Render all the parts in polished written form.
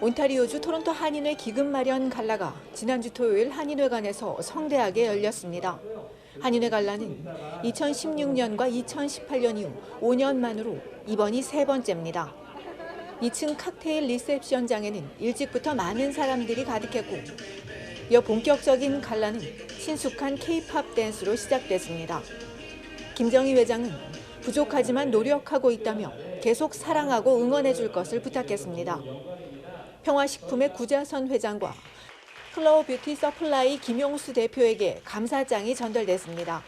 온타리오주 토론토 한인회 기금 마련 갈라가 지난주 토요일 한인회관에서 성대하게 열렸습니다. 한인회 갈라는 2016년과 2018년 이후 5년 만으로 이번이 세 번째입니다. 2층 칵테일 리셉션장에는 일찍부터 많은 사람들이 가득했고, 이어 본격적인 갈라는 신숙한 K-팝 댄스로 시작됐습니다. 김정희 회장은 부족하지만 노력하고 있다며 계속 사랑하고 응원해 줄 것을 부탁했습니다. 평화식품의 구자선 회장과 클로우 뷰티 서플라이 김용수 대표에게 감사장이 전달됐습니다.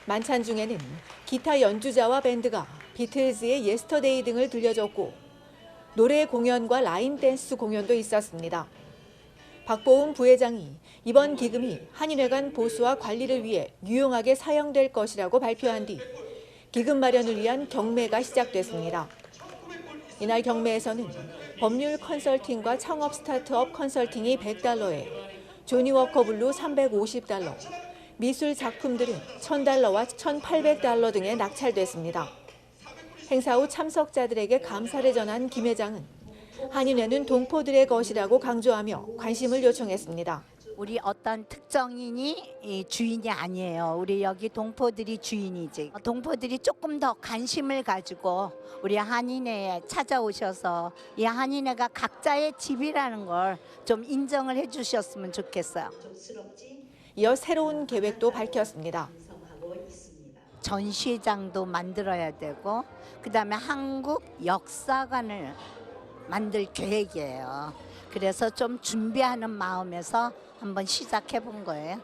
만찬 중에는 기타 연주자와 밴드가 비틀즈의 예스터데이 등을 들려줬고, 노래 공연과 라인 댄스 공연도 있었습니다. 박보은 부회장이 이번 기금이 한인회관 보수와 관리를 위해 유용하게 사용될 것이라고 발표한 뒤 기금 마련을 위한 경매가 시작됐습니다. 이날 경매에서는 법률 컨설팅과 창업 스타트업 컨설팅이 $100에 조니 워커 블루 $350, 미술 작품들은 $1,000와 $1,800 등에 낙찰됐습니다. 행사 후 참석자들에게 감사를 전한 김 회장은 한인회는 동포들의 것이라고 강조하며 관심을 요청했습니다. 우리 어떤 특정인이 주인이 아니에요. 우리 여기 동포들이 주인이지. 동포들이 조금 더 관심을 가지고 우리 한인회에 찾아오셔서 이 한인회가 각자의 집이라는 걸 좀 인정을 해주셨으면 좋겠어요. 이어 새로운 계획도 밝혔습니다. 전시장도 만들어야 되고, 그다음에 한국 역사관을 만들 계획이에요. 그래서 좀 준비하는 마음에서 한번 시작해 본 거예요.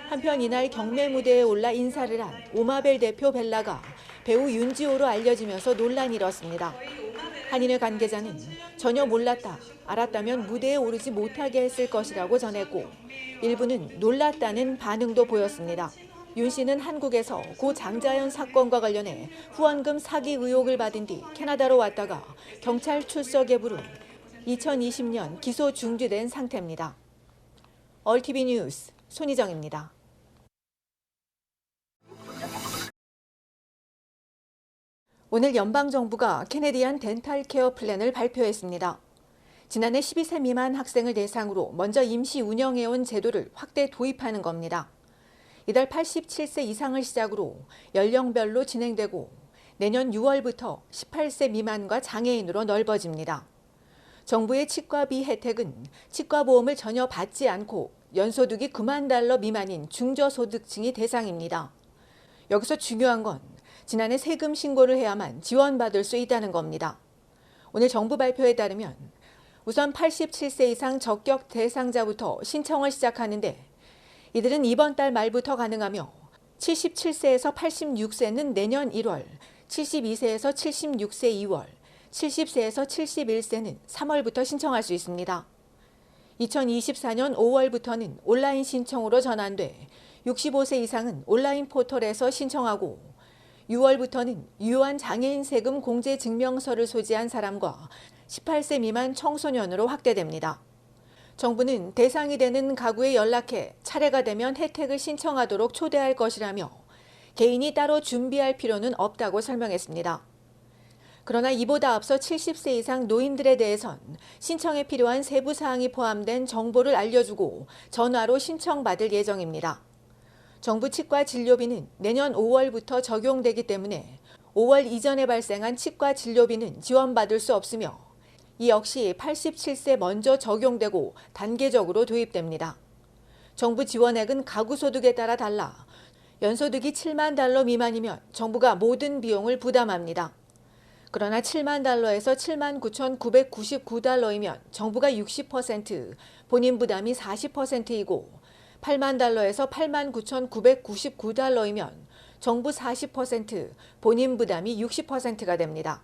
한편 이날 경매 무대에 올라 인사를 한 오마벨 대표 벨라가 배우 윤지호로 알려지면서 논란이 일었습니다. 한인회 관계자는 전혀 몰랐다, 알았다면 무대에 오르지 못하게 했을 것이라고 전했고, 일부는 놀랐다는 반응도 보였습니다. 윤 씨는 한국에서 고 장자연 사건과 관련해 후원금 사기 의혹을 받은 뒤 캐나다로 왔다가 경찰 출석에 부른 2020년 기소 중지된 상태입니다. 얼티비 뉴스 손희정입니다. 오늘 연방정부가 캐네디안 덴탈 케어 플랜을 발표했습니다. 지난해 12세 미만 학생을 대상으로 먼저 임시 운영해온 제도를 확대 도입하는 겁니다. 이달 87세 이상을 시작으로 연령별로 진행되고 내년 6월부터 18세 미만과 장애인으로 넓어집니다. 정부의 치과비 혜택은 치과보험을 전혀 받지 않고 연소득이 $90,000 미만인 중저소득층이 대상입니다. 여기서 중요한 건 지난해 세금 신고를 해야만 지원받을 수 있다는 겁니다. 오늘 정부 발표에 따르면 우선 87세 이상 적격 대상자부터 신청을 시작하는데, 이들은 이번 달 말부터 가능하며 77세에서 86세는 내년 1월, 72세에서 76세 2월, 70세에서 71세는 3월부터 신청할 수 있습니다. 2024년 5월부터는 온라인 신청으로 전환돼 65세 이상은 온라인 포털에서 신청하고, 6월부터는 유효한 장애인 세금 공제 증명서를 소지한 사람과 18세 미만 청소년으로 확대됩니다. 정부는 대상이 되는 가구에 연락해 차례가 되면 혜택을 신청하도록 초대할 것이라며 개인이 따로 준비할 필요는 없다고 설명했습니다. 그러나 이보다 앞서 70세 이상 노인들에 대해선 신청에 필요한 세부 사항이 포함된 정보를 알려주고 전화로 신청받을 예정입니다. 정부 치과 진료비는 내년 5월부터 적용되기 때문에 5월 이전에 발생한 치과 진료비는 지원받을 수 없으며, 이 역시 87세 먼저 적용되고 단계적으로 도입됩니다. 정부 지원액은 가구 소득에 따라 달라 연소득이 $70,000 미만이면 정부가 모든 비용을 부담합니다. 그러나 $70,000에서 $79,999이면 정부가 60%, 본인 부담이 40%이고 $80,000에서 $89,999이면 정부 40%, 본인 부담이 60%가 됩니다.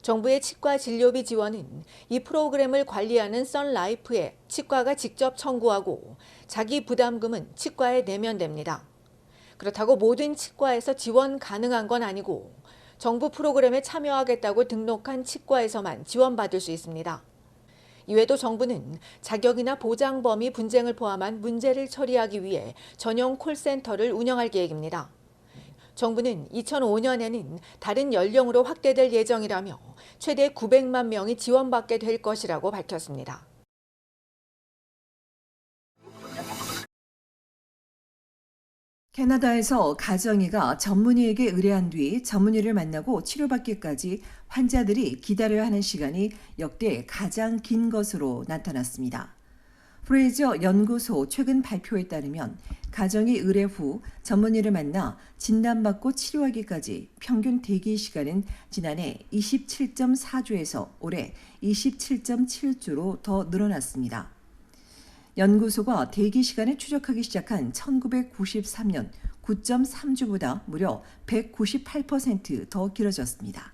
정부의 치과 진료비 지원은 이 프로그램을 관리하는 선라이프에 치과가 직접 청구하고 자기 부담금은 치과에 내면 됩니다. 그렇다고 모든 치과에서 지원 가능한 건 아니고 정부 프로그램에 참여하겠다고 등록한 치과에서만 지원받을 수 있습니다. 이외에도 정부는 자격이나 보장 범위 분쟁을 포함한 문제를 처리하기 위해 전용 콜센터를 운영할 계획입니다. 정부는 2005년에는 다른 연령으로 확대될 예정이라며 최대 900만 명이 지원받게 될 것이라고 밝혔습니다. 캐나다에서 가정의가 전문의에게 의뢰한 뒤 전문의를 만나고 치료받기까지 환자들이 기다려야 하는 시간이 역대 가장 긴 것으로 나타났습니다. 프레이저 연구소 최근 발표에 따르면 가정의 의뢰 후 전문의를 만나 진단받고 치료하기까지 평균 대기 시간은 지난해 27.4주에서 올해 27.7주로 더 늘어났습니다. 연구소가 대기 시간을 추적하기 시작한 1993년 9.3주보다 무려 198% 길어졌습니다.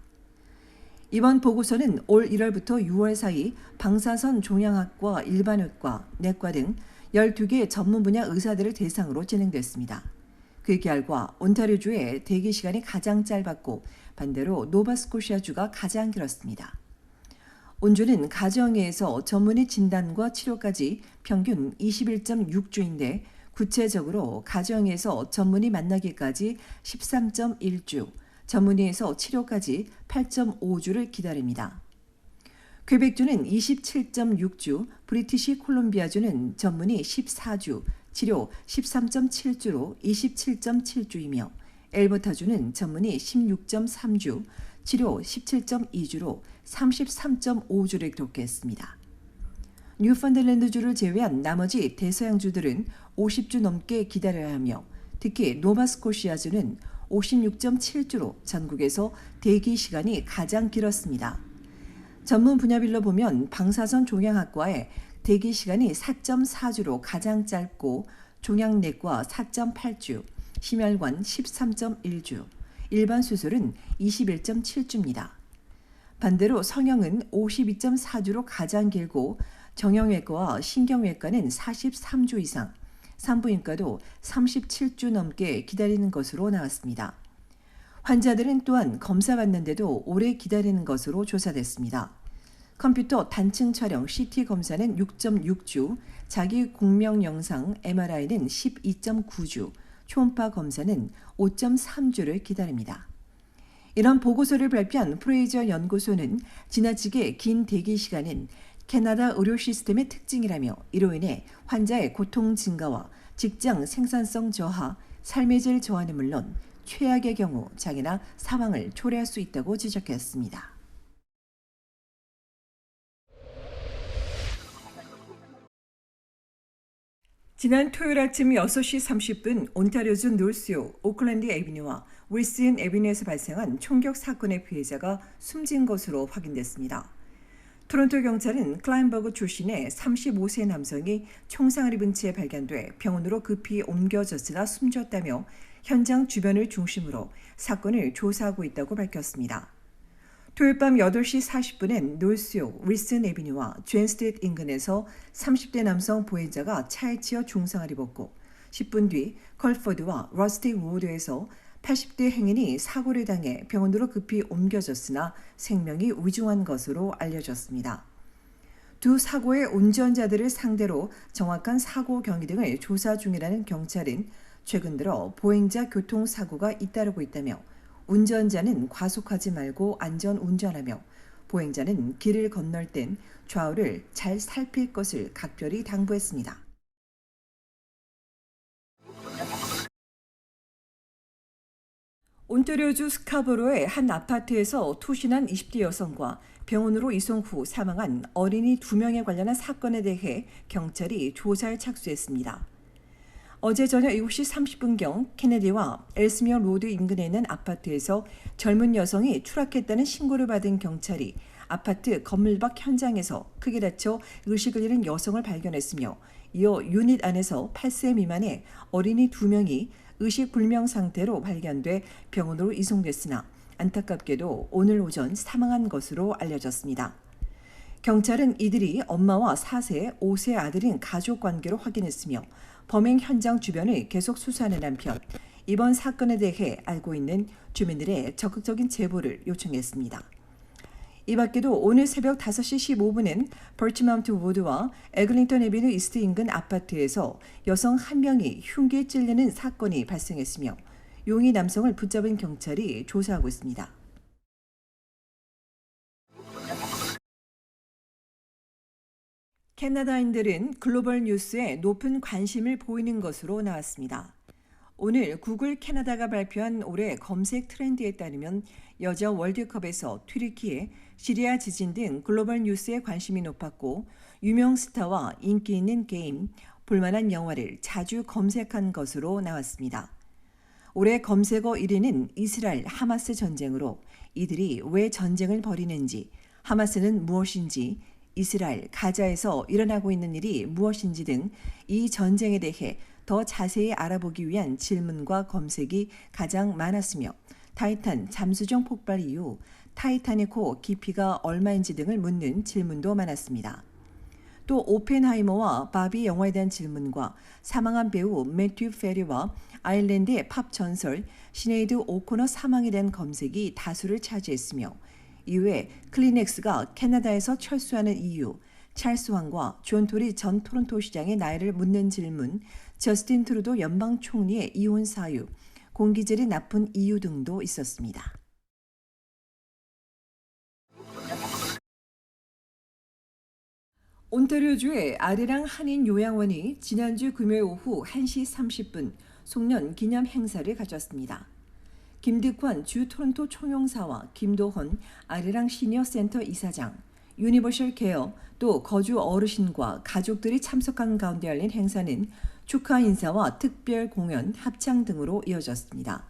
이번 보고서는 올 1월부터 6월 사이 방사선 종양학과, 일반외과, 내과 등 12개 전문 분야 의사들을 대상으로 진행됐습니다. 그 결과 온타리오주의 대기 시간이 가장 짧았고 반대로 노바스코시아주가 가장 길었습니다. 온주는 가정의에서 전문의 진단과 치료까지 평균 21.6주인데 구체적으로 가정의에서 전문의 만나기까지 13.1주, 전문의에서 치료까지 8.5주를 기다립니다. 퀘벡주는 27.6주, 브리티시 콜롬비아주는 전문의 14주, 치료 13.7주로 27.7주이며 엘버타주는 전문의 16.3주, 치료 17.2주로 33.5주를 기록했습니다. 뉴펀들랜드주를 제외한 나머지 대서양주들은 50주 넘게 기다려야 하며 특히 노바스코시아주는 56.7주로 전국에서 대기 시간이 가장 길었습니다. 전문 분야별로 보면 방사선 종양학과의 대기 시간이 4.4주로 가장 짧고 종양내과 4.8주, 심혈관 13.1주, 일반 수술은 21.7주입니다. 반대로 성형은 52.4주로 가장 길고 정형외과와 신경외과는 43주 이상, 산부인과도 37주 넘게 기다리는 것으로 나왔습니다. 환자들은 또한 검사받는데도 오래 기다리는 것으로 조사됐습니다. 컴퓨터 단층 촬영 CT 검사는 6.6주, 자기 공명 영상 MRI는 12.9주, 초음파 검사는 5.3주를 기다립니다. 이런 보고서를 발표한 프레이저 연구소는 지나치게 긴 대기 시간은 캐나다 의료 시스템의 특징이라며 이로 인해 환자의 고통 증가와 직장 생산성 저하, 삶의 질 저하는 물론 최악의 경우 장애나 사망을 초래할 수 있다고 지적했습니다. 지난 토요일 아침 6시 30분 온타리오주 노스요 오클랜드 애비뉴와 윌슨 애비뉴에서 발생한 총격 사건의 피해자가 숨진 것으로 확인됐습니다. 토론토 경찰은 클라인버그 출신의 35세 남성이 총상을 입은 채 발견돼 병원으로 급히 옮겨졌으나 숨졌다며 현장 주변을 중심으로 사건을 조사하고 있다고 밝혔습니다. 토요일 밤 8시 40분엔 노스요 윌슨 애비뉴와 존스트리트 인근에서 30대 남성 보행자가 차에 치여 중상을 입었고 10분 뒤 컬포드와 러스틱 로드에서 80대 행인이 사고를 당해 병원으로 급히 옮겨졌으나 생명이 위중한 것으로 알려졌습니다. 두 사고의 운전자들을 상대로 정확한 사고 경위 등을 조사 중이라는 경찰은 최근 들어 보행자 교통사고가 잇따르고 있다며 운전자는 과속하지 말고 안전 운전하며 보행자는 길을 건널 땐 좌우를 잘 살필 것을 각별히 당부했습니다. 온타리오주 스카보로의 한 아파트에서 투신한 20대 여성과 병원으로 이송 후 사망한 어린이 2명에 관련한 사건에 대해 경찰이 조사에 착수했습니다. 어제 저녁 7시 30분경 케네디와 엘스미어 로드 인근에 있는 아파트에서 젊은 여성이 추락했다는 신고를 받은 경찰이 아파트 건물 밖 현장에서 크게 다쳐 의식을 잃은 여성을 발견했으며 이어 유닛 안에서 8세 미만의 어린이 2명이 의식 불명 상태로 발견돼 병원으로 이송됐으나 안타깝게도 오늘 오전 사망한 것으로 알려졌습니다. 경찰은 이들이 엄마와 4세, 5세 아들인 가족 관계로 확인했으며 범행 현장 주변을 계속 수사하는 한편 이번 사건에 대해 알고 있는 주민들의 적극적인 제보를 요청했습니다. 이 밖에도 오늘 새벽 5시 15분엔 버치마운트 로드와 에글링턴 애비뉴 이스트 인근 아파트에서 여성 한 명이 흉기에 찔리는 사건이 발생했으며 용의 남성을 붙잡은 경찰이 조사하고 있습니다. 캐나다인들은 글로벌 뉴스에 높은 관심을 보이는 것으로 나왔습니다. 오늘 구글 캐나다가 발표한 올해 검색 트렌드에 따르면 여자 월드컵에서 튀르키예, 시리아 지진 등 글로벌 뉴스에 관심이 높았고 유명 스타와 인기 있는 게임, 볼만한 영화를 자주 검색한 것으로 나왔습니다. 올해 검색어 1위는 이스라엘 하마스 전쟁으로 이들이 왜 전쟁을 벌이는지, 하마스는 무엇인지, 이스라엘 가자에서 일어나고 있는 일이 무엇인지 등 이 전쟁에 대해 더 자세히 알아보기 위한 질문과 검색이 가장 많았으며 타이탄 잠수정 폭발 이후 타이탄의 코 깊이가 얼마인지 등을 묻는 질문도 많았습니다. 또 오펜하이머와 바비 영화에 대한 질문과 사망한 배우 매튜 페리와 아일랜드의 팝 전설 시네이드 오코너 사망에 대한 검색이 다수를 차지했으며 이외에 클리넥스가 캐나다에서 철수하는 이유, 찰스 왕과 존 토리 전 토론토 시장의 나이를 묻는 질문, 저스틴 트루도 연방 총리의 이혼 사유, 공기질이 나쁜 이유 등도 있었습니다. 온타리오주의 아리랑 한인 요양원이 지난주 금요일 오후 1시 30분 송년 기념 행사를 가졌습니다. 김득환 주 토론토 총영사와 김도헌 아리랑 시니어 센터 이사장, 유니버셜 케어 또 거주 어르신과 가족들이 참석한 가운데 열린 행사는 축하 인사와 특별 공연, 합창 등으로 이어졌습니다.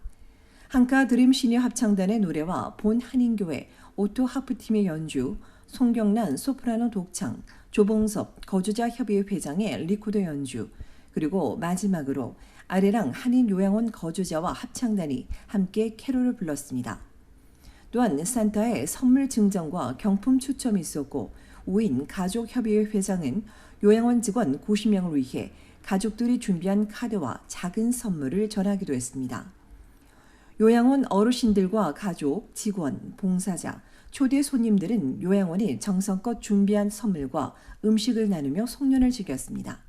한카 드림 시니어 합창단의 노래와 본 한인교회 오토 하프팀의 연주, 송경란 소프라노 독창, 조봉섭 거주자 협의회 회장의 리코더 연주, 그리고 마지막으로 아리랑 한인 요양원 거주자와 합창단이 함께 캐롤을 불렀습니다. 또한 산타의 선물 증정과 경품 추첨이 있었고 우인 가족협의회 회장은 요양원 직원 90명을 위해 가족들이 준비한 카드와 작은 선물을 전하기도 했습니다. 요양원 어르신들과 가족, 직원, 봉사자, 초대 손님들은 요양원이 정성껏 준비한 선물과 음식을 나누며 송년을 즐겼습니다.